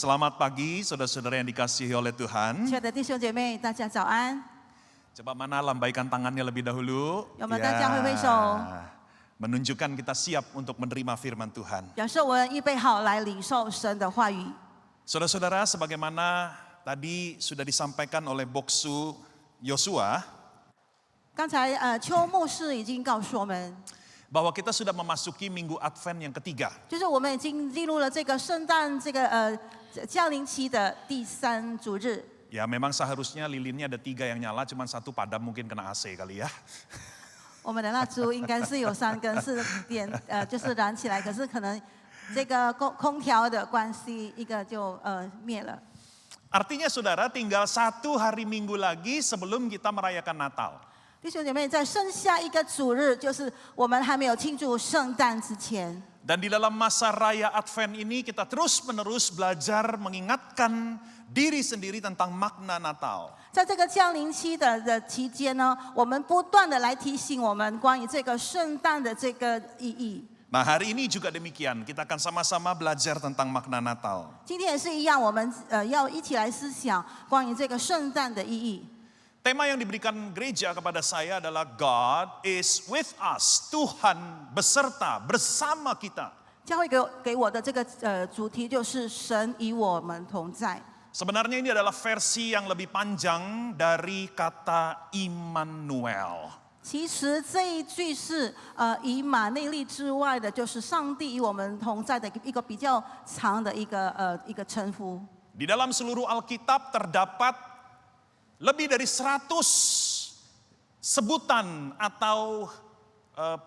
Selamat pagi saudara-saudara yang dikasihi oleh Tuhan. 亲爱的弟兄姐妹，大家早安。 Coba mana lambaikan tangannya lebih dahulu. 有没有大家挥挥手？ Menunjukkan kita siap untuk menerima firman Tuhan. 表示我们预备好来领受神的话语。 Saudara-saudara, sebagaimana tadi sudah disampaikan oleh Boksu Yosua, 刚才邱牧师已经告诉我们， bahwa kita sudah memasuki minggu Advent yang ketiga. 就是我们已经进入了这个圣诞降临期的第3主日。 Ya memang seharusnya lilinnya ada 3 yang nyala, cuman 1 padam mungkin kena AC kali ya. 我们的蜡烛应该是有3根是点就是燃起来，可是可能这个空调的关系，一个就灭了。 Artinya saudara tinggal 1 hari minggu lagi sebelum kita merayakan Natal. 弟兄姐妹，在剩下一个主日，就是我们还没有庆祝圣诞之前。 Dan di dalam masa raya Advent ini kita terus-menerus belajar mengingatkan diri sendiri tentang makna Natal. 在这个降临期的期间呢，我们不断的来提醒我们关于这个圣诞的这个意义。 Nah hari ini juga demikian, kita akan sama-sama belajar tentang makna Natal. 今天也是一样，我们要一起来思想关于这个圣诞的意义。 Tema yang diberikan gereja kepada saya adalah God is with us. Tuhan beserta, bersama kita. 教会给我的这个主题就是神与我们同在。 Sebenarnya ini adalah versi yang lebih panjang dari kata Immanuel. 其实这一句是以马内利之外的，就是上帝与我们同在的一个比较长的一个称呼。 Di dalam seluruh Alkitab terdapat lebih dari 100 sebutan atau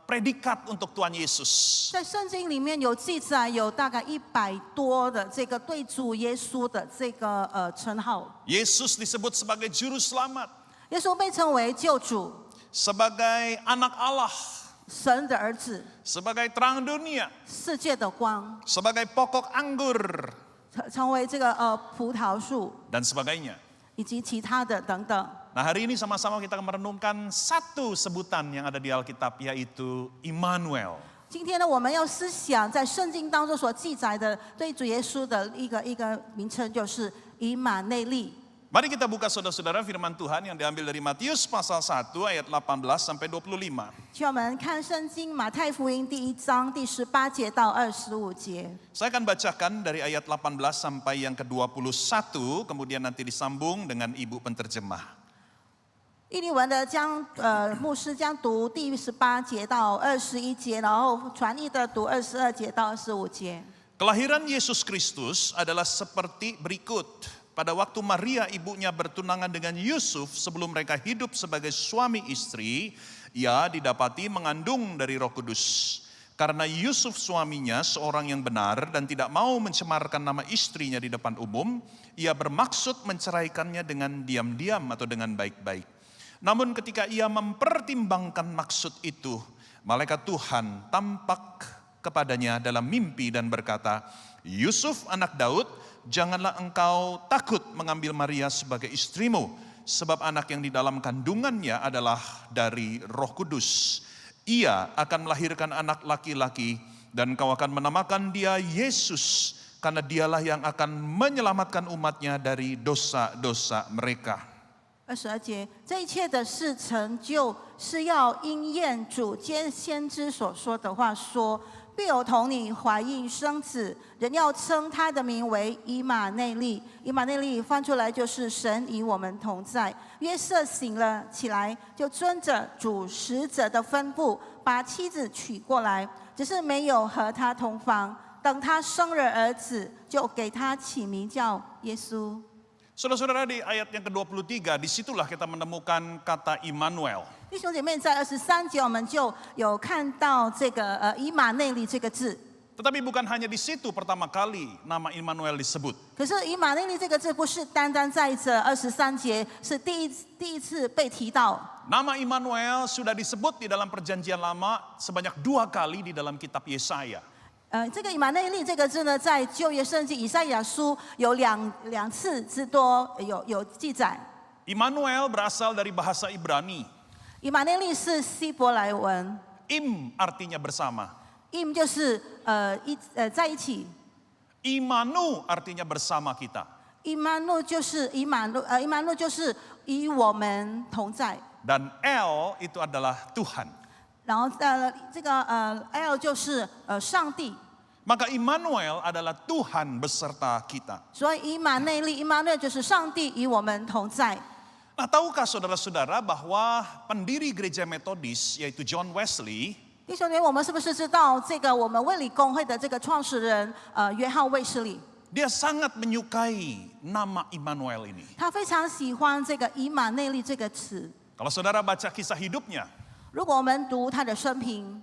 predikat untuk Tuhan Yesus. 在圣经里面有记载，有大概100多的这个对主耶稣的这个称号。 Yesus disebut sebagai juru selamat, 耶稣被称为救主， sebagai anak Allah, 神的儿子， sebagai terang dunia, 世界的光， sebagai pokok anggur, 成为这个葡萄树， dan sebagainya. 以及其他的等等。 Nah hari ini sama-sama kita akan merenungkan 1 sebutan yang ada di Alkitab, yaitu Immanuel. 今天呢，我们要思想在圣经当中所记载的对主耶稣的一个名称，就是以马内利。 Mari kita buka saudara-saudara firman Tuhan yang diambil dari Matius pasal 1 ayat 18 sampai 25. 请我们看圣经马太福音第1章第18节到25节。 Saya akan bacakan dari ayat 18 sampai yang ke-21, kemudian nanti disambung dengan ibu penterjemah. 印尼文的牧师将读第18节到21节，然后传译的读22节到25节。 Kelahiran Yesus Kristus adalah seperti berikut. Pada waktu Maria ibunya bertunangan dengan Yusuf sebelum mereka hidup sebagai suami istri, ia didapati mengandung dari Roh Kudus. Karena Yusuf suaminya seorang yang benar dan tidak mau mencemarkan nama istrinya di depan umum, ia bermaksud menceraikannya dengan diam-diam atau dengan baik-baik. Namun ketika ia mempertimbangkan maksud itu, malaikat Tuhan tampak kepadanya dalam mimpi dan berkata, Yusuf anak Daud, janganlah engkau takut mengambil Maria sebagai istrimu, sebab anak yang di dalam kandungannya adalah dari Roh Kudus. Ia akan melahirkan anak laki-laki dan kau akan menamakan dia Yesus, karena dialah yang akan menyelamatkan umatnya dari dosa-dosa mereka. 22节，这一切的事成就是要应验主兼先知所说的话，说必有童女怀孕生子，人要称他的名为以马内利。以马内利翻出来就是神与我们同在。约瑟醒了起来，就遵着主使者的吩咐，把妻子娶过来，只是没有和他同房。等他生了儿子，就给他起名叫耶稣。 Saudara-saudara, di ayat yang ke-23, disitulah kita menemukan kata Immanuel. 弟兄姐妹，在23节我们就有看到这个以马内利这个字。 Tetapi bukan hanya di situ pertama kali nama Immanuel disebut. 可是以马内利这个字不是单单在这23节是第一次被提到。 Nama Immanuel sudah disebut di dalam perjanjian lama sebanyak 2 kali di dalam kitab Yesaya. 这个以马内利这个字呢，在旧约圣经以赛亚书有两次之多有记载。 Immanuel berasal dari bahasa Ibrani. 以马内利是希伯来文， Im artinya bersama. im 就是在一起。Imanu artinya bersama kita. 以马诺就是以马诺就是与我们同在。 Dan El itu adalah Tuhan. 然后这个L 就是上帝。 Maka Immanuel adalah Tuhan beserta kita. 所以以马内利，以马内就是上帝与我们同在。 Nah, tahukah saudara-saudara bahwa pendiri gereja Metodis yaitu John Wesley 弟兄姐妹，我们是不是知道这个我们卫理公会的这个创始人约翰卫斯理？ dia sangat menyukai nama Immanuel ini. 他非常喜欢这个以马内利这个词。 Kalau saudara baca kisah hidupnya, 如果我们读他的生平，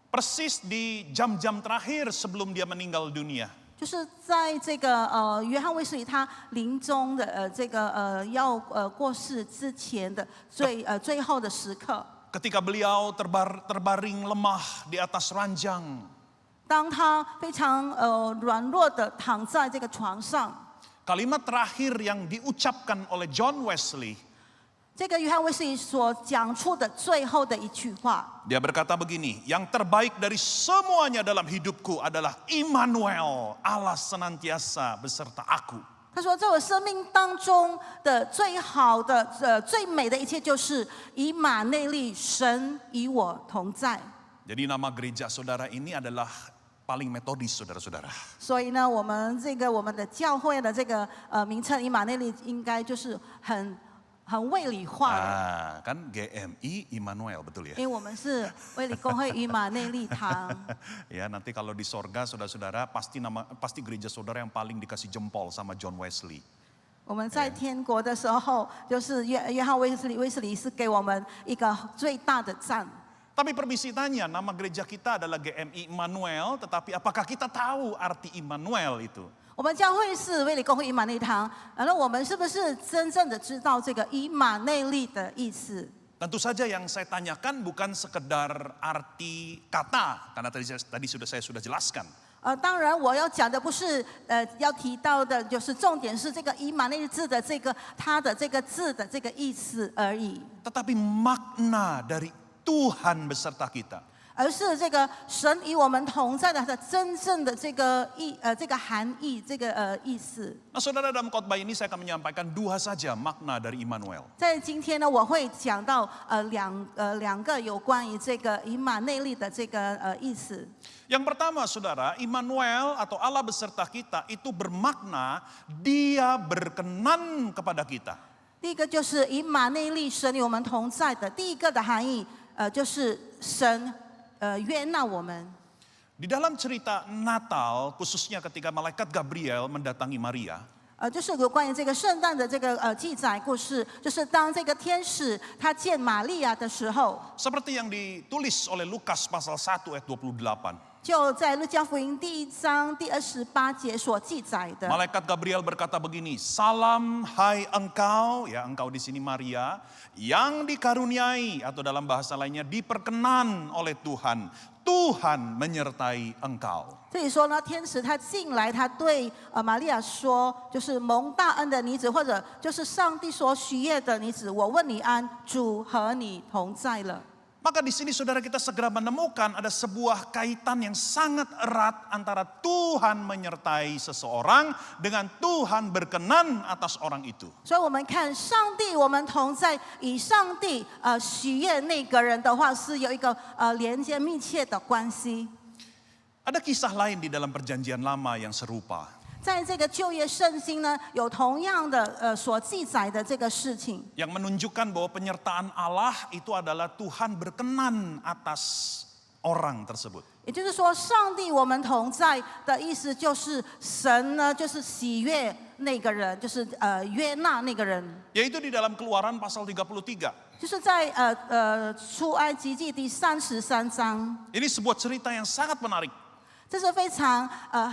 persis di jam-jam terakhir sebelum dia meninggal dunia, 就是在这个约翰卫斯理他临终的这个要过世之前的最后的时刻， ketika beliau terbaring lemah di atas ranjang, 当他非常软弱的躺在这个床上， kalimat terakhir yang diucapkan oleh John Wesley, 这个约翰卫斯理所讲出的最后的一句话， dia berkata begini, yang terbaik dari semuanya dalam hidupku adalah Immanuel, Allah senantiasa beserta aku. 他说，在我生命当中的最好的最美的一切，就是以马内利，神与我同在。 Jadi nama gereja saudara ini adalah paling metodis, saudara-saudara. 所以呢，我们的教会的这个名称以马内利，应该就是很卫理化的。 Ah, kan GMI Immanuel, betul ya? 因为我们是卫理公会以马内利堂。 Ya, nanti kalau di sorga saudara-saudara pasti gereja saudara yang paling dikasih jempol sama John Wesley. 我们在天国的时候，就是约翰卫斯理是给我们一个最大的赞。 Tapi permisi tanya, nama gereja kita adalah GMI Immanuel, tetapi apakah kita tahu arti Immanuel itu? 我们教会是卫理公会以马内利堂，那我们是不是真正的知道这个以马内利的意思？ Tentu saja yang saya tanyakan bukan sekedar arti kata, karena tadi saya sudah jelaskan. 当然我要讲的不是要提到的，就是重点是这个以马内利字的这个它的这个字的这个意思而已， Tetapi makna dari Tuhan beserta kita. 而是这个神与我们同在的它的真正的这个这个含义，这个意思。 Nah, saudara, dalam khotbah ini saya akan menyampaikan dua saja makna dari Immanuel. 在今天呢，我会讲到两个有关于这个以马内利的这个意思。 Yang pertama, saudara, Immanuel atau Allah beserta kita itu bermakna Dia berkenan kepada kita. 第一个就是以马内利，神与我们同在的。第一个的含义，就是神悦纳我们。 Di dalam cerita Natal, khususnya ketika malaikat Gabriel mendatangi Maria, 就是有关于这个圣诞的这个记载故事，就是当这个天使他见玛利亚的时候， seperti yang ditulis oleh Lukas pasal 1 ayat 28. 就在路加福音第1章第28节所记载的。 Malaikat Gabriel berkata begini, salam hai engkau, ya engkau di sini Maria, yang dikaruniai atau dalam bahasa lainnya diperkenan oleh Tuhan. Tuhan menyertai engkau. 这里说呢，天使他进来，他对玛利亚说，就是蒙大恩的女子，或者就是上帝所喜悦的女子，我问你安，主和你同在了。 Maka di sini saudara kita segera menemukan ada sebuah kaitan yang sangat erat antara Tuhan menyertai seseorang dengan Tuhan berkenan atas orang itu. 所以我们看上帝，我们同在，以上帝喜悦那个人的话，是有一个连接密切的关系。 Ada kisah lain di dalam perjanjian lama yang serupa. 在这个旧约圣经呢，有同样的所记载的这个事情， Yang menunjukkan bahwa penyertaan Allah itu adalah Tuhan berkenan atas orang tersebut. 也就是说，上帝我们同在的意思就是神呢，就是喜悦那个人，就是悦纳那个人。 Yaitu di dalam Keluaran pasal 33. 就是在出埃及记第33章， Ini sebuah cerita yang sangat menarik. 这是非常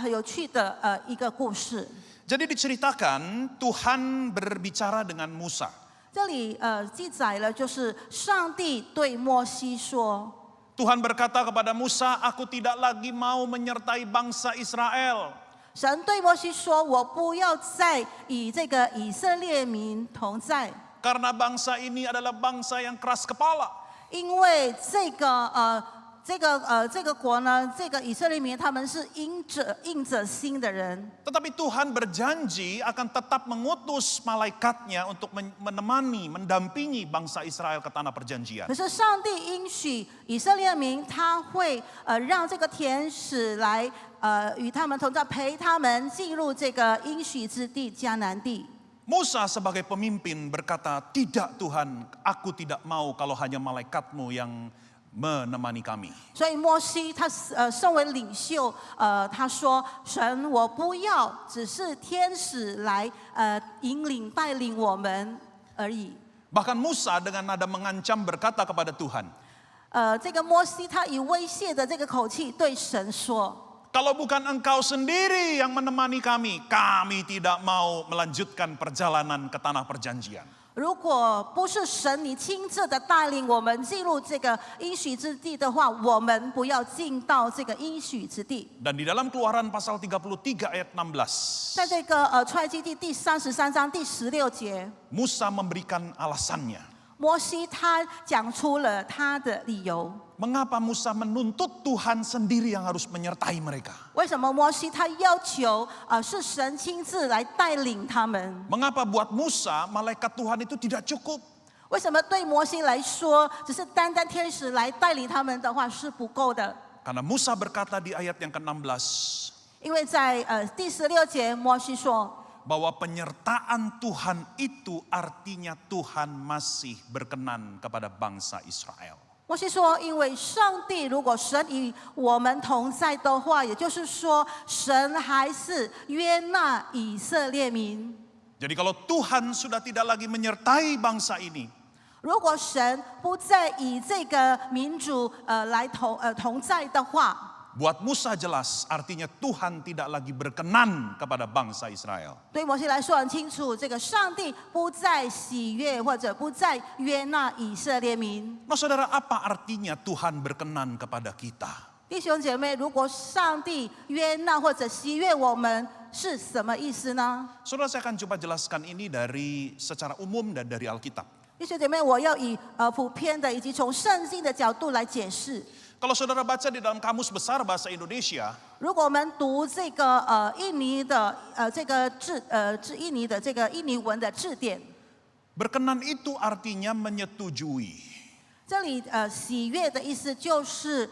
有趣的一个故事。 Jadi diceritakan Tuhan berbicara dengan Musa. 这里记载了，就是上帝对摩西说， Tuhan berkata kepada Musa, aku tidak lagi mau menyertai bangsa Israel. 神对摩西说，我不要再与这个以色列民同在， Karena bangsa ini adalah bangsa yang keras kepala. 因为这个这个国呢，这个以色列民他们是硬着心的人， Tetapi Tuhan berjanji akan tetap mengutus malaikatnya untuk menemani, mendampingi bangsa Israel ke tanah perjanjian. 可是上帝应许以色列民，他会让这个天使来与他们同在，陪他们进入这个应许之地迦南地。 Musa sebagai pemimpin berkata, tidak Tuhan, aku tidak mau kalau hanya malaikatmu yang menemani kami. 所以摩西他身为领袖，他说：“神，我不要，只是天使来引领带领我们而已。” Bahkan Musa dengan nada mengancam berkata kepada Tuhan, 这个摩西他以威胁的这个口气对神说。 kalau bukan engkau sendiri yang menemani kami, kami tidak mau melanjutkan perjalanan ke tanah perjanjian. 如果不是神你亲自的带领我们进入这个应许之地的话，我们不要进到这个应许之地。 Dan di dalam Keluaran pasal 33 ayat 16, 在这个出埃及记第33章第16节， Musa memberikan alasannya. 摩西他讲出了他的理由。 Mengapa Musa menuntut Tuhan sendiri yang harus menyertai mereka? 为什么摩西他要求是神亲自来带领他们？ Mengapa buat Musa malaikat Tuhan itu tidak cukup? 为什么对摩西来说，只是单单天使来带领他们的话是不够的？ Karena Musa berkata di ayat yang ke-16, 因为在第16节，摩西说。 bahwa penyertaan Tuhan itu artinya Tuhan masih berkenan kepada bangsa Israel. 摩西说：“因为上帝如果神与我们同在的话，也就是说，神还是约纳以色列民。 Jadi kalau Tuhan sudah tidak lagi menyertai bangsa ini, 如果神不再以这个民族来同在的话， buat Musa jelas artinya Tuhan tidak lagi berkenan kepada bangsa Israel. 对摩西来说很清楚，这个上帝不再喜悦或者不再约纳以色列民。 Nah saudara, apa artinya Tuhan berkenan kepada kita? 弟兄姐妹，如果上帝约纳或者喜悦我们，是什么意思呢？ Saudara, saya akan coba jelaskan ini dari secara umum dan dari Alkitab. 弟兄姐妹，我要以普遍的以及从圣经的角度来解释。 Kalau saudara baca di dalam Kamus Besar Bahasa Indonesia, 如果我们读这个印尼的这个印尼的这个印尼文的字典， berkenan itu artinya menyetujui. 这里喜悦的意思就是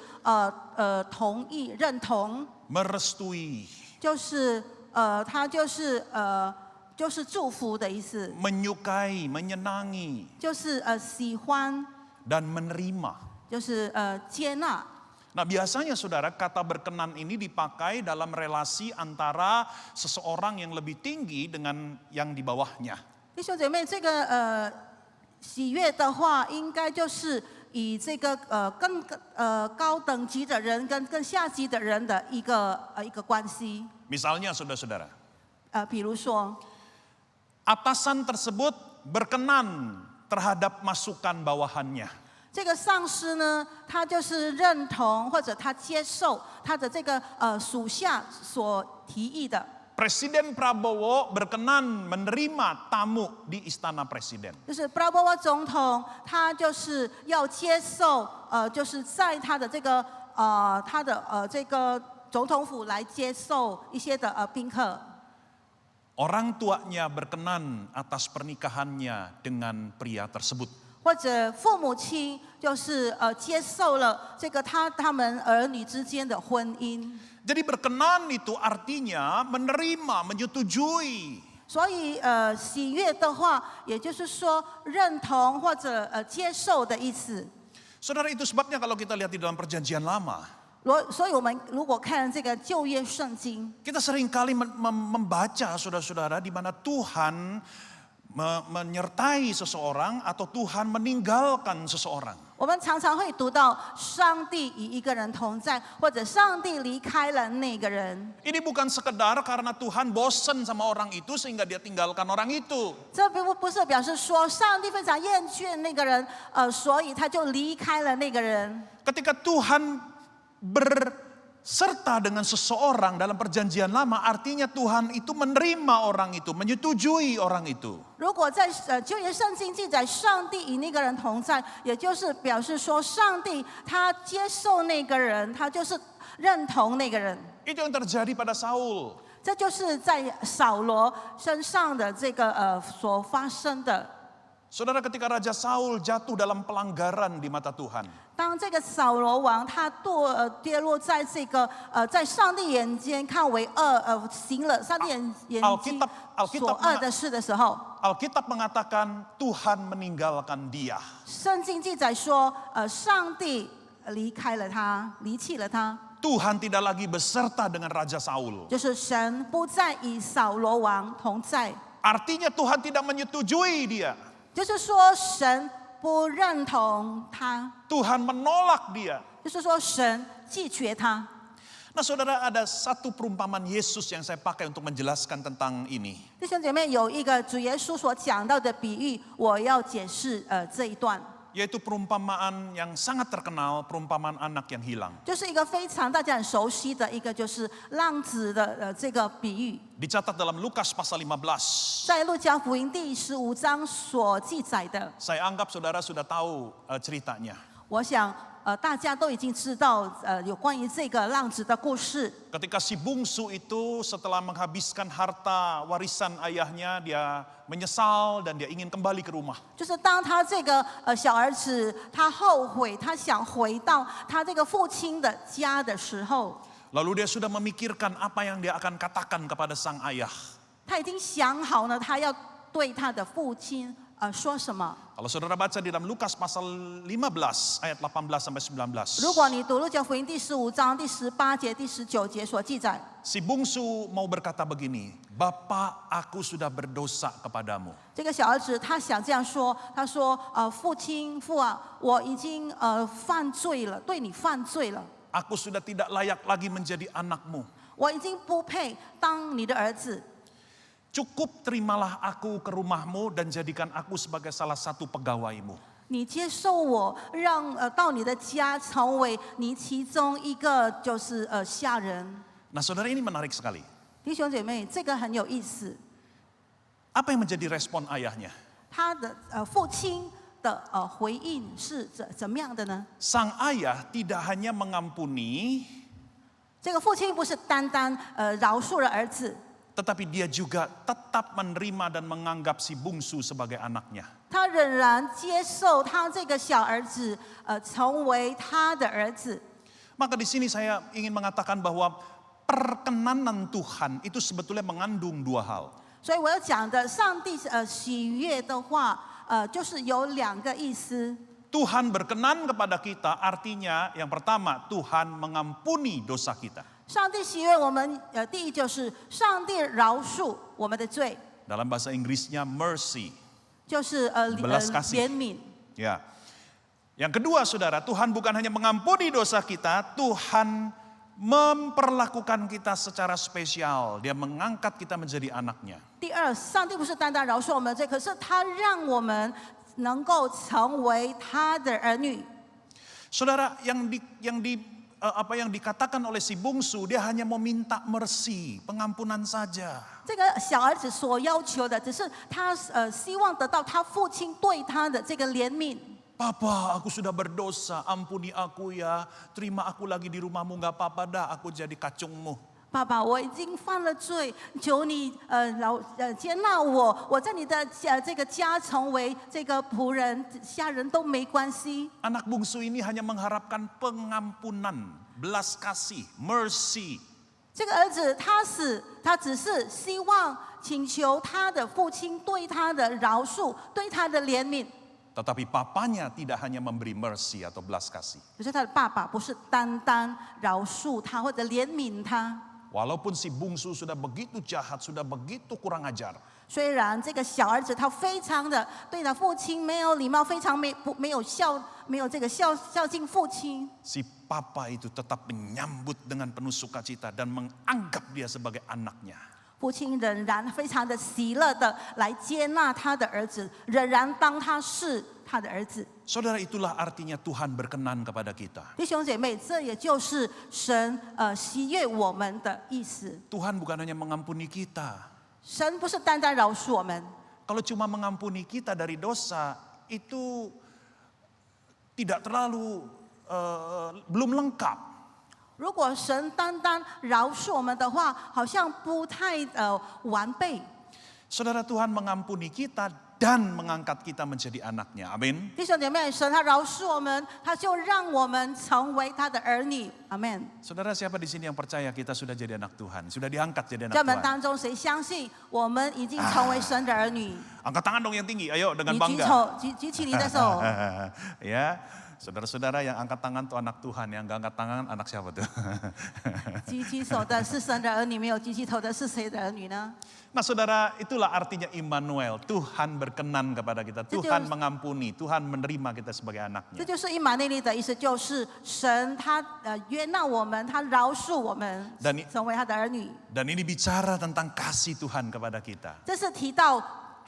同意、认同， merestui, 就是它就是祝福的意思， menyukai, menyenangi, 就是喜欢， dan menerima. 就是接纳。 Nah biasanya saudara kata berkenan ini dipakai dalam relasi antara seseorang yang lebih tinggi dengan yang di bawahnya. 弟兄姐妹，这个喜悦的话，应该就是以这个更高等级的人跟更下级的人的一个关系。 Misalnya saudara-saudara, 比如说， atasan tersebut berkenan terhadap masukan bawahannya. 这个上司呢，他就是认同或者他接受他的这个属下所提议的。 Presiden Prabowo berkenan menerima tamu di istana presiden. 就是布拉波沃总统，他就是要接受就是在他的这个这个总统府来接受一些的宾客。 Orang tuanya berkenan atas pernikahannya dengan pria tersebut. 或者父母亲就是接受了这个他们儿女之间的婚姻。 Jadi berkenan itu artinya menerima, menyetujui. 所以喜悦的话，也就是说认同或者接受的意思。 Saudara, itu sebabnya kalau kita lihat di dalam perjanjian lama, 所以我们如果看这个旧约圣经， kita seringkali membaca saudara-saudara di mana Tuhan menyertai seseorang atau Tuhan meninggalkan seseorang. 我们常常会读到上帝与一个人同在，或者上帝离开了那个人。 Ini bukan sekedar karena Tuhan bosan sama orang itu sehingga dia tinggalkan orang itu. 这不是表示说上帝非常厌倦那个人，所以他就离开了那个人。 Ketika Tuhan serta dengan seseorang dalam perjanjian lama, artinya Tuhan itu menerima orang itu, menyetujui orang itu. 如果在旧约圣经记载上帝与那个人同在，也就是表示说上帝他接受那个人，他就是认同那个人。 Itu yang terjadi pada Saul. 这就是在扫罗身上的这个所发生的。 Saudara, ketika Raja Saul jatuh dalam pelanggaran di mata Tuhan, 当这个扫罗王他跌落在这个在上帝眼间看为行了上帝眼睛所恶的事的时候， Alkitab mengatakan Tuhan meninggalkan dia. 圣经记载说，上帝离开了他，离弃了他， Tuhan tidak lagi beserta dengan Raja Saul. 就是神不再与扫罗王同在， Artinya Tuhan tidak menyetujui dia. 就是说神不认同他， Tuhan menolak dia. 就是说神拒绝他。 Nah, saudara, ada satu perumpamaan Yesus yang saya pakai untuk menjelaskan tentang ini. 弟兄姐妹，有一个主耶稣所讲到的比喻，我要解释这一段。 Yaitu perumpamaan yang sangat terkenal, perumpamaan anak yang hilang. 就是一个非常大家很熟悉的一个，就是浪子的这个比喻， Dicatat dalam Lukas pasal 15. 在路加福音第15章所记载的。 Saya anggap saudara sudah tahu ceritanya. 我想大家都已经知道有关于这个浪子的故事。 Ketika si bungsu itu setelah menghabiskan harta warisan ayahnya, dia menyesal dan dia ingin kembali ke rumah. 就是当他这个小儿子他后悔，他想回到他这个父亲的家的时候， Lalu dia sudah memikirkan apa yang dia akan katakan kepada sang ayah. 他已经想好了他要对他的父亲说什么。 Kalau saudara baca di dalam Lukas pasal 15 ayat 18 sampai 19. 如果你读路加福音第15章第18节、第19节所记载， Si bungsu mau berkata begini, "Bapa, aku sudah berdosa kepadamu." 这个小儿子他想这样说，他说：父亲父啊，我已经犯罪了，对你犯罪了， Aku sudah tidak layak lagi menjadi anakmu. 我已经不配当你的儿子。 Cukup terimalah aku ke rumahmu dan jadikan aku sebagai salah satu pegawaimu. 你接受我，让到你的家成为你其中一个就是下人。 Nah, saudara, ini menarik sekali. 弟兄姐妹，这个很有意思。 Apa yang menjadi respon ayahnya? 他的父亲的回应是怎么样的呢？ Sang ayah tidak hanya mengampuni, 这个父亲不是单单饶恕了儿子， tetapi dia juga tetap menerima dan menganggap si bungsu sebagai anaknya. 他仍然接受他这个小儿子成为他的儿子。 Maka di sini saya ingin mengatakan bahwa perkenanan Tuhan itu sebetulnya mengandung dua hal. 所以我要讲的，上帝喜悦的话，就是有两个意思。 Tuhan berkenan kepada kita artinya yang pertama Tuhan mengampuni dosa kita. 上帝喜悦我们，第一就是上帝饶恕我们的罪， Dalam bahasa Inggrisnya mercy. 就是belas kasih. 怜悯。 Ya. Yang kedua, saudara, Tuhan bukan hanya mengampuni dosa kita, Tuhan memperlakukan kita secara spesial. Dia mengangkat kita menjadi anaknya. 第二，上帝不是单单饶恕我们的罪，可是他让我们能够成为他的儿女。 Saudara, yang dikatakan oleh si bungsu, dia hanya mau minta mercy, pengampunan saja. 这个小儿子所要求的，只是他希望得到他父亲对他的这个怜悯。 Papa, aku sudah berdosa, ampuni aku ya. Terima aku lagi di rumahmu, gak apa-apa dah, aku jadi kacungmu. 爸爸，我已经犯了罪，求你接纳我，我在你的这个家成为这个仆人、下人都没关系。 Anak bungsu ini hanya mengharapkan pengampunan, belas kasih, mercy. 这个儿子他只是希望请求他的父亲对他的饶恕，对他的怜悯。 Tetapi papanya tidak hanya memberi mercy atau belas kasih. 可是他的爸爸不是单单饶恕他或者怜悯他。 Walaupun si bungsu sudah begitu jahat, sudah begitu kurang ajar. 虽然这个小儿子他非常的对他父亲没有礼貌，非常没有这个孝敬父亲。 Si papa itu tetap menyambut dengan penuh sukacita dan menganggap dia sebagai anaknya. 父亲仍然非常的喜乐的来接纳他的儿子，仍然当他是他的儿子。 Saudara, itulah artinya Tuhan berkenan kepada kita. 弟兄姐妹，这也就是神喜悦我们的意思。 Tuhan bukan hanya mengampuni kita. 神不是单单饶恕我们， Kalau cuma mengampuni kita dari dosa, itu tidak terlalu belum lengkap. 如果神单单饶恕我们的话，好像不太完备。 Saudara, Tuhan mengampuni kita dan mengangkat kita menjadi anaknya. Amin. 弟兄姐妹，神他饶恕我们，他就让我们成为他的儿女。阿门。 Saudara, siapa di sini yang percaya kita sudah jadi anak Tuhan? Sudah diangkat jadi anak 在我们 Tuhan? 当中，谁相信我们已经成为神的儿女？ Angkat tangan dong yang tinggi, ayo dengan 你 bangga. 举起你的手。 Ya, saudara-saudara yang angkat tangan tuh anak Tuhan, yang gak angkat tangan anak siapa tuh? 举起手的是神的儿女，没有举起头的是谁的儿女呢？ Nah saudara, itulah artinya Immanuel. Tuhan berkenan kepada kita, Tuhan mengampuni, Tuhan menerima kita sebagai 这 anaknya. 就是以马内利的意思，就是神他约纳我们，他饶恕我们，成为他的儿女。 Dan ini bicara tentang kasih Tuhan kepada kita. 这是提到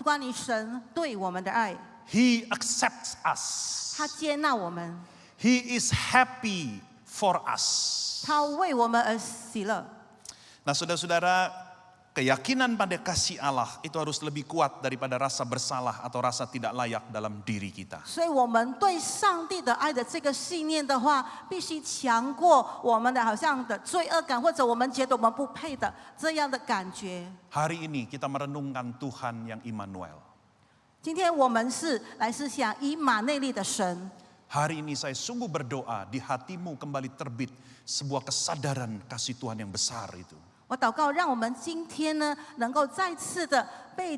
关于神对我们的爱， He accepts us. 他接纳我们， He is happy for us. 他为我们而喜乐。 Nah saudara-saudara, keyakinan pada kasih Allah itu harus lebih kuat daripada rasa bersalah atau rasa tidak layak dalam diri kita. 所以，我们对上帝的爱的这个信念的话，必须强过我们的好像的罪恶感，或者我们觉得我们不配的这样的感觉。 Hari ini kita merenungkan Tuhan yang Immanuel. 今天我们是来思想以马内利的神。 Hari ini saya sungguh berdoa di hatimu kembali terbit sebuah kesadaran kasih Tuhan yang besar itu. 我祷告，让我们今天呢，能够再次的被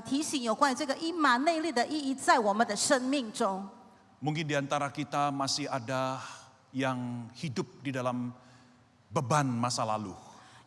提醒有关于这个以马内利的意义，在我们的生命中。 Mungkin di antara kita masih ada yang hidup di dalam beban masa lalu.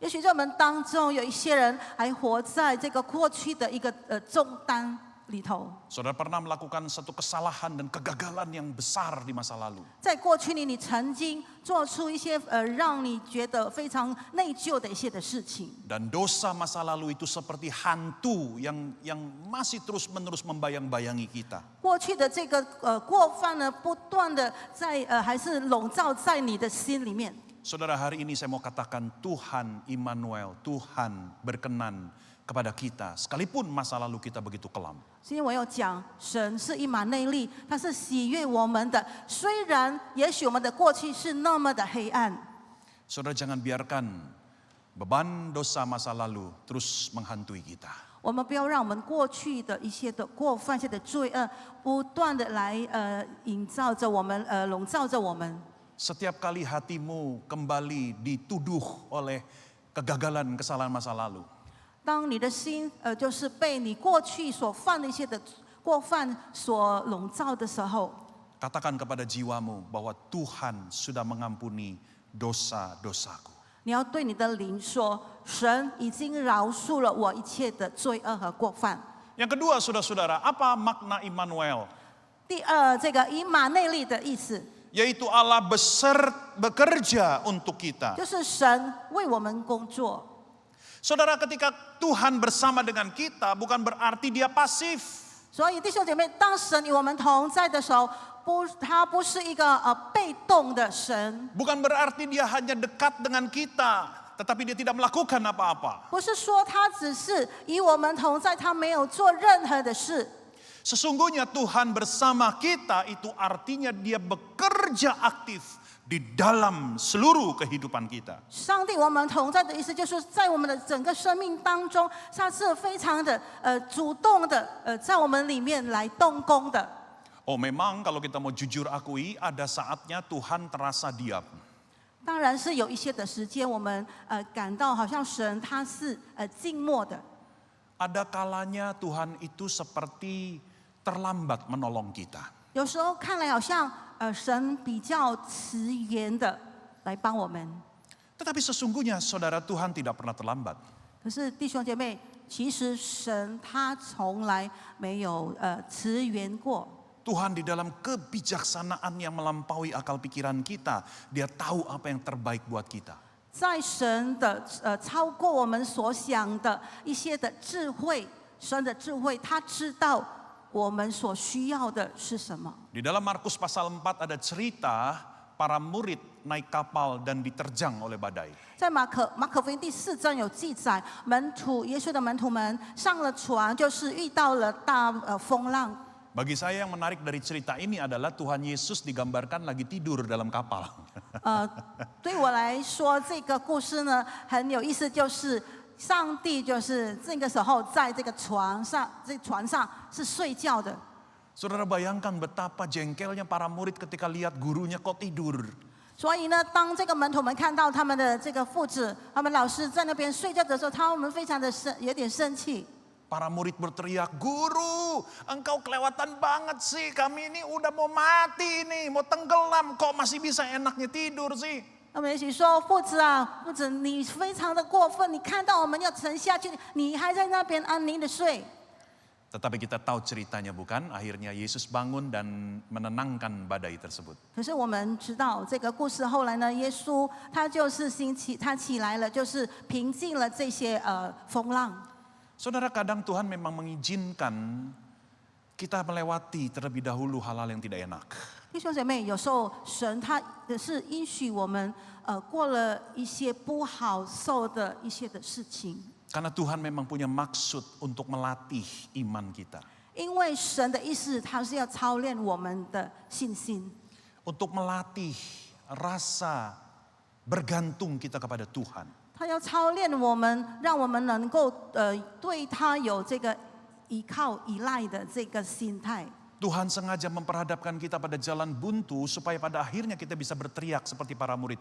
也许在我们当中有一些人还活在这个过去的一个重担里头。 Saudara pernah melakukan satu kesalahan dan kegagalan yang besar di masa lalu. 在过去里，你曾经做出一些让你觉得非常内疚的一些的事情。 Dan dosa masa lalu itu seperti hantu yang masih terus-menerus membayang-bayangi kita. 过去的这个过犯呢，不断的在还是笼罩在你的心里面。 Saudara, hari ini saya mau katakan Tuhan Immanuel, Tuhan berkenan kepada kita sekalipun masa lalu kita begitu kelam. 今天我有讲，神是以马内利，他是喜悦我们的。虽然也许我们的过去是那么的黑暗， Saudara, jangan biarkan beban dosa masa lalu terus menghantui kita. 我们不要让我们过去的一些的过犯、一些的罪恶，不断的来营造着我们，笼罩着我们。 Setiap kali hatimu kembali dituduh oleh kegagalan kesalahan masa lalu. 当你的心就是被你过去所犯的一些的过犯所笼罩的时候， Katakan kepada jiwamu bahwa Tuhan sudah mengampuni dosa-dosaku. 你要对你的灵说：神已经饶恕了我一切的罪恶和过犯。 Yang kedua, saudara-saudara, apa makna Immanuel? 第二，这个以马内利的意思， Yaitu Allah bekerja untuk kita. 就是神为我们工作。 Saudara, ketika Tuhan bersama dengan kita bukan berarti dia pasif. 所以弟兄姐妹，当神与我们同在的时候，他不是一个被动的神， Bukan berarti dia hanya dekat dengan kita, tetapi dia tidak melakukan apa-apa. 不是说他只是与我们同在，他没有做任何的事。 Sesungguhnya Tuhan bersama kita itu artinya dia bekerja aktif di dalam seluruh kehidupan kita. 上帝我们同在的意思，就是在我们的整个生命当中，他是非常的主动的在我们里面来动工的。 Oh, memang kalau kita mau jujur akui, ada saatnya Tuhan terasa diam. 当然是有一些的时间，我们感到好像神他是静默的。 Ada kalanya Tuhan itu seperti terlambat menolong kita. 有时候看来好像神比较迟延的来帮我们， Tetapi sesungguhnya saudara, Tuhan tidak pernah terlambat. 可是弟兄姐妹，其实神他从来没有迟延过。 Tuhan di dalam kebijaksanaan yang melampaui akal pikiran kita, dia tahu apa yang terbaik buat kita. 在神的超过我们所想的一些的智慧，神的智慧，他知道我们所需要的是什么。 Di dalam Markus pasal 4 ada cerita para murid naik kapal dan diterjang oleh badai. 在马可福音第4章有记载，耶稣的门徒们上了船，就是遇到了大风浪。 Bagi saya yang menarik dari cerita ini adalah Tuhan Yesus digambarkan lagi tidur dalam kapal. 对我来说，这个故事呢很有意思，就是上帝就是这个时候在这个船上是睡觉的。 Saudara bayangkan betapa jengkelnya para murid ketika lihat gurunya kok tidur. 所以呢，当这个门徒们看到他们的这个父子、他们老师在那边睡觉的时候，他们非常的有点生气。 Para murid berteriak, "Guru, engkau kelewatan banget sih. Kami ini udah mau mati nih, mau tenggelam. Kok masih bisa enaknya tidur sih?" 他们一起说：“父子啊，父子，你非常的过分！你看到我们要沉下去，你还在那边安宁的睡。” Tetapi kita tahu ceritanya bukan? Akhirnya Yesus bangun dan menenangkan badai tersebut. 可是我们知道这个故事后来呢，耶稣他就是他起来了，就是平静了这些风浪。 Saudara, kadang Tuhan memang mengizinkan kita melewati terlebih dahulu hal-hal yang tidak enak. 弟兄姐妹，有时候神他是允许我们过了一些不好受的一些的事情。 Karena Tuhan memang punya maksud untuk melatih iman kita. 因为神的意思，他是要操练我们的信心， Untuk melatih rasa bergantung kita kepada Tuhan. 他要操练我们，让我们能够对他有这个依靠、依赖的这个心态。 Tuhan sengaja memperhadapkan kita pada jalan buntu supaya pada akhirnya kita bisa berteriak seperti para murid,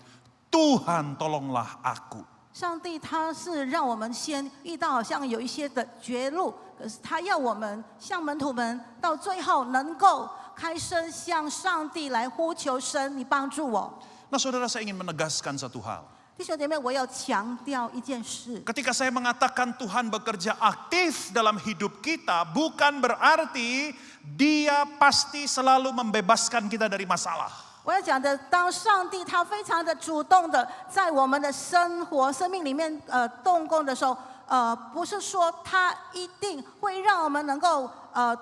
"Tuhan, tolonglah aku." 上帝他是让我们先遇到好像有一些的绝路，可是他要我们像门徒们，到最后能够开声向上帝来呼求神，你帮助我。 Nah, saudara, saya ingin menegaskan satu hal. 弟兄姐妹，我要强调一件事。 Ketika saya mengatakan Tuhan bekerja aktif dalam hidup kita, bukan berarti Dia pasti selalu membebaskan kita dari masalah. 我要讲的，当上帝他非常的主动的在我们的生命里面动工的时候，不是说他一定会让我们能够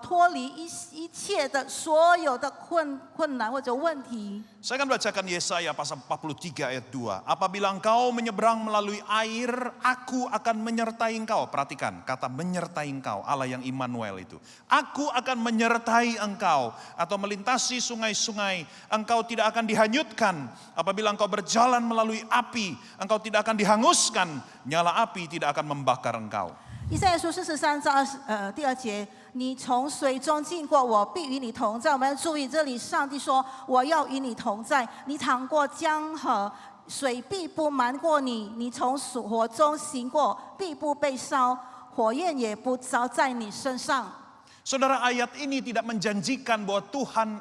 脱离一切的所有的困难或者问题。 Saya akan bacakan Yesaya pasal 43 ayat 2. Apabila engkau menyeberang melalui air, aku akan menyertai engkau. Perhatikan kata menyertai engkau, Allah yang Immanuel itu. Aku akan menyertai engkau. Atau melintasi sungai-sungai, engkau tidak akan dihanyutkan. Apabila engkau berjalan melalui api, engkau tidak akan dihanguskan. Nyala api tidak akan membakar engkau. 以赛亚书43章第2节，你从水中经过，我必与你同在。我们要注意，这里上帝说我要与你同在。你淌过江河，水必不瞒过你；你从火中行过，必不被烧，火焰也不着在你身上。 Saudara, ayat ini tidak menjanjikan bahwa Tuhan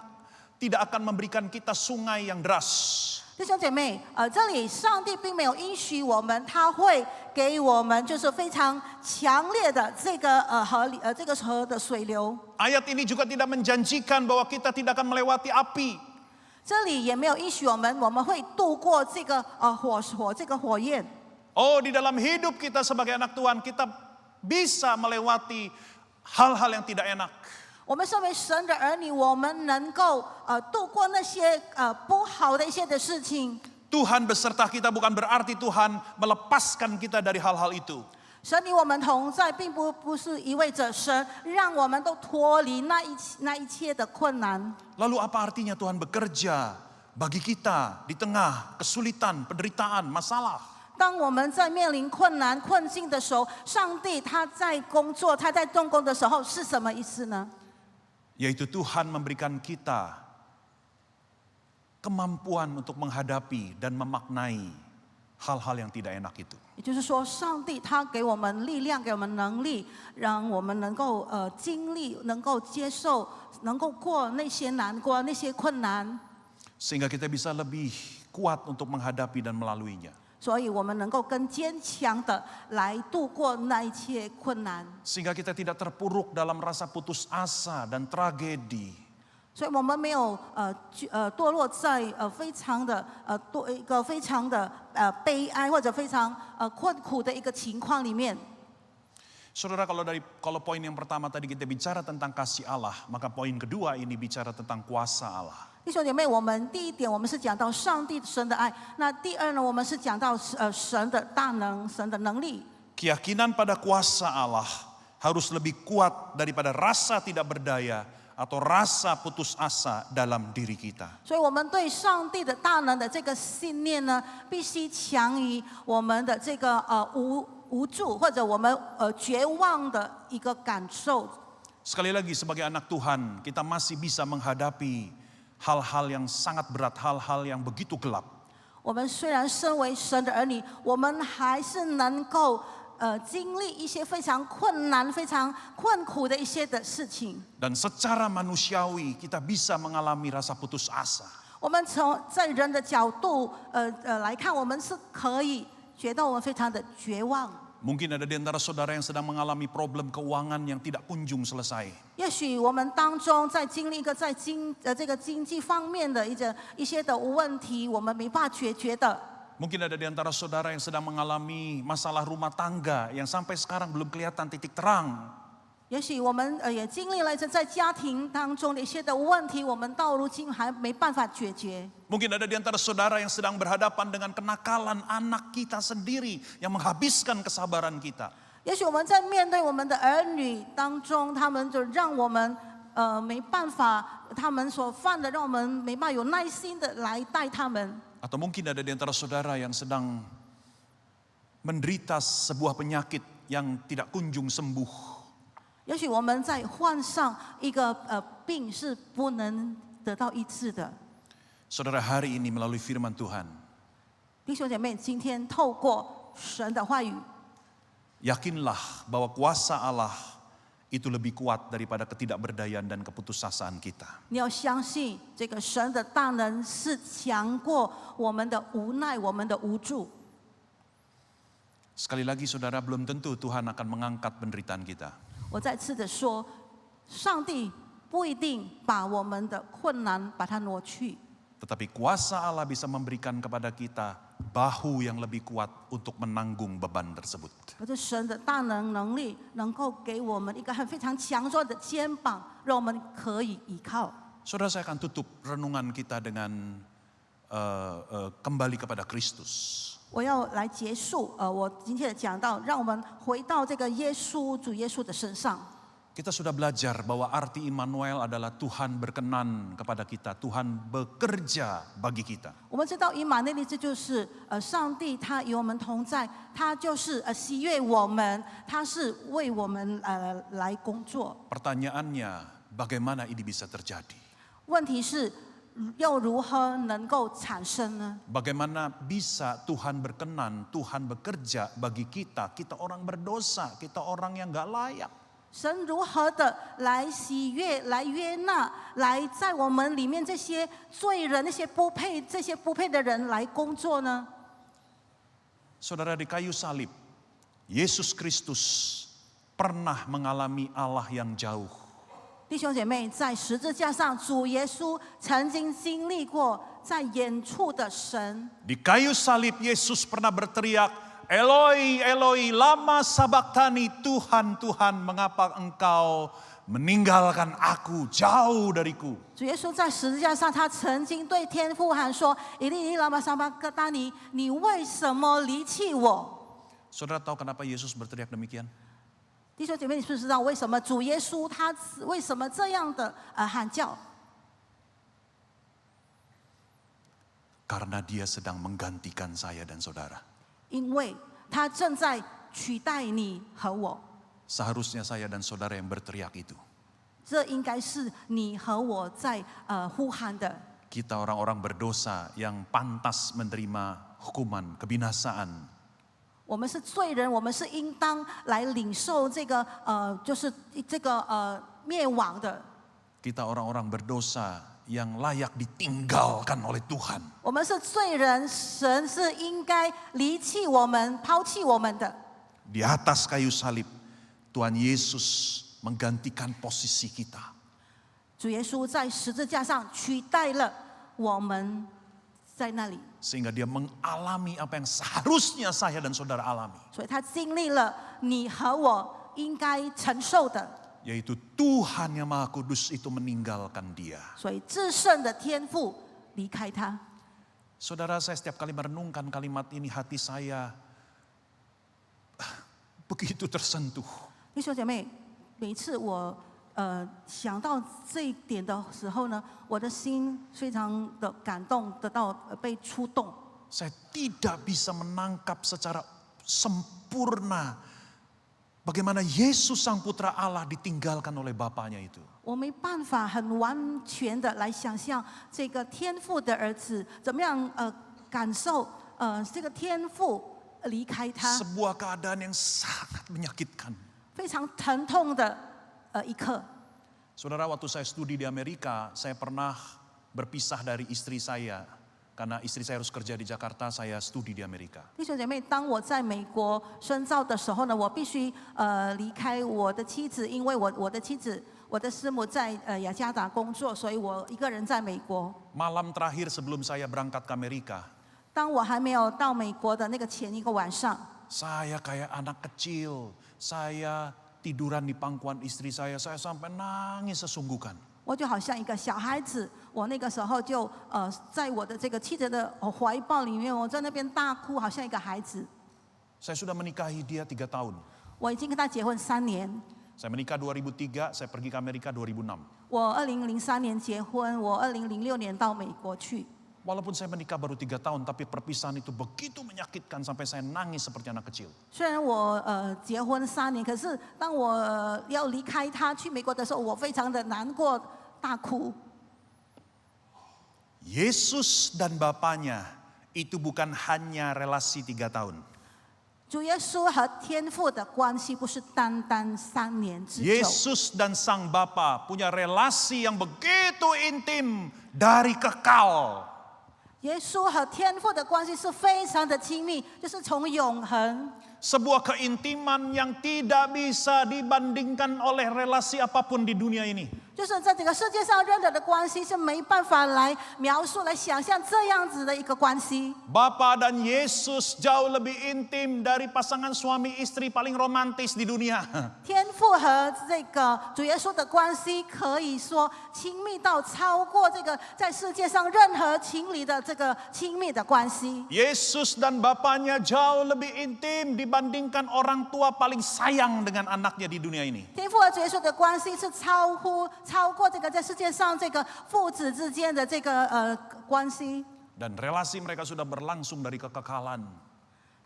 tidak akan memberikan kita sungai yang deras. 弟兄姐妹，这里上帝并没有应许我们，他会给我们就是非常强烈的这个这个河的水流。 Ayat ini juga tidak menjanjikan bahwa kita tidak akan melewati api. 这里也没有应许我们会度过这个火焰。 Oh, di dalam hidup kita sebagai anak Tuhan, kita bisa melewati hal-hal yang tidak enak. 我们身为神的儿女，我们能够度过那些不好的一些的事情。 Tuhan beserta kita bukan berarti Tuhan melepaskan kita dari hal-hal itu. 神与我们同在，并不是意味着神让我们都脱离那一切的困难。 Lalu apa artinya Tuhan bekerja bagi kita di tengah kesulitan, penderitaan, masalah? 当我们在面临困难困境的时候，上帝他在工作，他在动工的时候是什么意思呢？ Yaitu Tuhan memberikan kita kemampuan untuk menghadapi dan memaknai hal-hal yang tidak enak itu. 也就是说，上帝他给我们力量，给我们能力，让我们能够经历，能够接受，能够过那些难关、那些困难， Sehingga kita bisa lebih kuat untuk menghadapi dan melaluinya. 所以我们能够更坚强的来度过那一切困难。 Sehingga kita tidak terpuruk dalam rasa putus asa dan tragedi. 所以我们没有堕落在非常的一个非常的悲哀或者非常困苦的一个情况里面。Saudara, kalau poin yang pertama tadi kita bicara tentang kasih Allah, maka poin kedua ini bicara tentang kuasa Allah. 弟兄姐妹，我们第一点我们是讲到上帝神的爱，那第二呢，我们是讲到神的大能、神的能力。Keyakinan pada kuasa Allah harus lebih kuat daripada rasa tidak berdaya atau rasa putus asa dalam diri kita. 所以我们对上帝的大能的这个信念呢，必须强于我们的这个无助或者我们绝望的一个感受。 Sekali lagi sebagai anak Tuhan, kita masih bisa menghadapi hal-hal yang sangat berat, hal-hal yang begitu gelap. 我们虽然身为神的儿女，我们还是能够经历一些非常困难、非常困苦的一些的事情。 Dan secara manusiawi kita bisa mengalami rasa putus asa. 我们在人的角度来看，我们是可以觉得我们非常的绝望。 Mungkin ada di antara saudara yang sedang mengalami problem keuangan yang tidak kunjung selesai. 也许我们当中在经历一个这个经济方面的一些的问题，我们没办法解决的。 Mungkin ada di antara saudara yang sedang mengalami masalah rumah tangga yang sampai sekarang belum kelihatan titik terang. 也许我们也经历了在家庭当中的一些的问题，我们到如今还没办法解决。 Mungkin ada di antara saudara yang sedang berhadapan dengan kenakalan anak kita sendiri yang menghabiskan kesabaran kita. 也许我们在面对我们的儿女当中，他们就让我们没办法，他们所犯的让我们没办法有耐心的来待他们。 Atau mungkin ada di antara saudara yang sedang menderita sebuah penyakit yang tidak kunjung sembuh. 也许我们在患上一个病是不能得到医治的。 Saudara, hari ini melalui firman Tuhan, 弟兄姐妹，今天透过神的话语， yakinlah bahwa kuasa Allah itu lebih kuat daripada ketidakberdayaan dan keputusasaan kita. 你要相信这个神的大能是强过我们的无奈、我们的无助。 Sekali lagi saudara, belum tentu Tuhan akan mengangkat penderitaan kita. 我再次的说，上帝不一定把我们的困难把它挪去， Tetapi kuasa Allah bisa memberikan kepada kita bahu yang lebih kuat untuk menanggung beban tersebut. 而这神的大能力能够给我们一个非常强壮的肩膀，让我们可以依靠。 Saudara, saya akan tutup renungan kita dengan kembali kepada Kristus. 我要来结束我今天的讲道，让我们回到这个主耶稣的身上。 Kita sudah belajar bahwa arti Immanuel adalah Tuhan berkenan kepada kita, Tuhan bekerja bagi kita. 我们知道以马内利，这就是上帝他与我们同在，他就是喜悦我们，他是为我们来工作。 Pertanyaannya, bagaimana ini bisa terjadi? 问题是又如何能够产生呢？ Bagaimana bisa Tuhan berkenan, Tuhan bekerja bagi kita, kita orang berdosa, kita orang yang gak layak. 神如何的来喜悦、来悦纳、来在我们里面这些罪人、那些不配的人来工作呢？ Saudara, di kayu salib, Yesus Kristus pernah mengalami Allah yang jauh. 弟兄姐妹，在十字架上，主耶稣曾经经历过在远处的神。 Di kayu salib, Yesus pernah berteriak, Eloi, Eloi, lama sabachthani, Tuhan, Tuhan, mengapa engkau meninggalkan aku jauh dariku? 主耶稣在十字架上，他曾经对天父喊说：“以利以利拉玛撒巴各达尼，你为什么离弃我？” Saudara tahu kenapa Yesus berteriak demikian? 弟兄姐妹，你是不是知道为什么主耶稣他为什么这样的喊叫？ Karena dia sedang menggantikan saya dan saudara. 因为他正在取代你和我。 Seharusnya saya dan saudara yang berteriak itu. 这应该是你和我在呼喊的。 Kita orang-orang berdosa yang pantas menerima hukuman, kebinasaan. 我们是罪人，我们是应当来领受这个就是这个灭亡的。 Kita orang-orang berdosa yang layak ditinggalkan oleh Tuhan. 我们是罪人，神是应该离弃我们、抛弃我们的。 Di atas kayu salib, Tuhan Yesus menggantikan posisi kita. 主耶稣在十字架上取代了我们在那里， Sehingga dia mengalami apa yang seharusnya saya dan saudara alami. 所以他经历了你和我应该承受的， Yaitu Tuhan yang Maha Kudus itu meninggalkan dia. 所以至圣的天父离开他。 Saudara, saya setiap kali merenungkan kalimat ini, hati saya begitu tersentuh. 弟兄姐妹，每一次我想到这一点的时候呢，我的心非常的感动，得到被触动。 Saya tidak bisa menangkap secara sempurna bagaimana Yesus Sang Putra Allah ditinggalkan oleh Bapaknya itu. 我没办法很完全的来想象这个天父的儿子怎么样感受这个天父离开他， Sebuah keadaan yang sangat menyakitkan. 非常疼痛的一刻。 Saudara, waktu saya studi di Amerika, saya pernah berpisah dari istri saya. Karena istri saya harus kerja di Jakarta, saya studi di Amerika. 弟兄姐妹，当我在美国深造的时候呢，我必须离开我的妻子，因为我的妻子，我的师母在雅加达工作，所以我一个人在美国。 Malam terakhir sebelum saya berangkat ke Amerika, 当我还没有到美国的那个前一个晚上， saya kayak anak kecil. Saya tiduran di pangkuan istri saya sampai nangis sesungguhkan. 我就好像一个小孩子，我那个时候就在我的这个妻子的怀抱里面，我在那边大哭，好像一个孩子。 Saya sudah menikahi dia 3 tahun. 我已经跟他结婚3年， Saya menikah 2003, saya pergi ke Amerika 2006. 我2003年结婚，我2006年到美国去。 Walaupun saya menikah baru 3 tahun, tapi perpisahan itu begitu menyakitkan sampai saya nangis seperti anak kecil. 虽然我结婚3年，可是当我要离开他去美国的时候，我非常的难过，大哭。 Yesus dan Bapaknya itu bukan hanya relasi 3 tahun. 主耶稣和天父的关系不是单单3年之久。 Yesus dan Sang Bapa punya relasi yang begitu intim dari kekal. 耶稣和天父的关系是非常的亲密，就是从永恒。 Sebuah keintiman yang tidak bisa dibandingkan oleh relasi apapun di dunia ini. 就是在整个世界上任何的关系是没办法来描述、来想象这样子的一个关系。 Bapa dan Yesus jauh lebih intim dari pasangan suami istri paling romantis di dunia. 天父和这个主耶稣的关系，可以说亲密到超过这个在世界上任何情侣的这个亲密的关系。 Yesus dan Bapaknya jauh lebih intim dibandingkan orang tua paling sayang dengan anaknya di dunia ini. 天父和主耶稣的关系是超过这个在世界上这个父子之间的这个关系。 Dan relasi mereka sudah berlangsung dari kekekalan.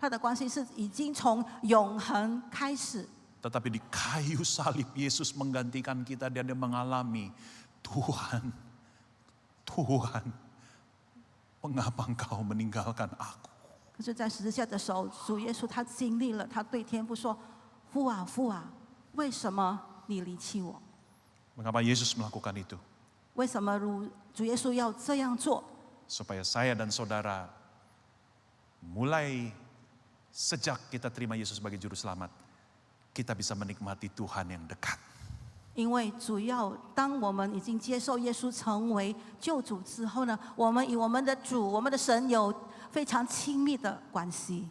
他的关系是已经从永恒开始。 Tetapi di kayu salib Yesus menggantikan kita dan dia mengalami, Tuhan, mengapa engkau meninggalkan aku? 可是，在十字架的时候，主耶稣他经历了，他对天父说：“父啊，父啊，为什么你离弃我？ Mengapa Yesus melakukan itu? 为什么主耶稣要这样做？ Supaya saya dan saudara mulai sejak kita terima Yesus sebagai juru selamat, kita bisa menikmati Tuhan yang dekat. 因为主要当我们已经接受耶稣成为救主之后呢，我们与我们的主、我们的神有非常亲密的关系。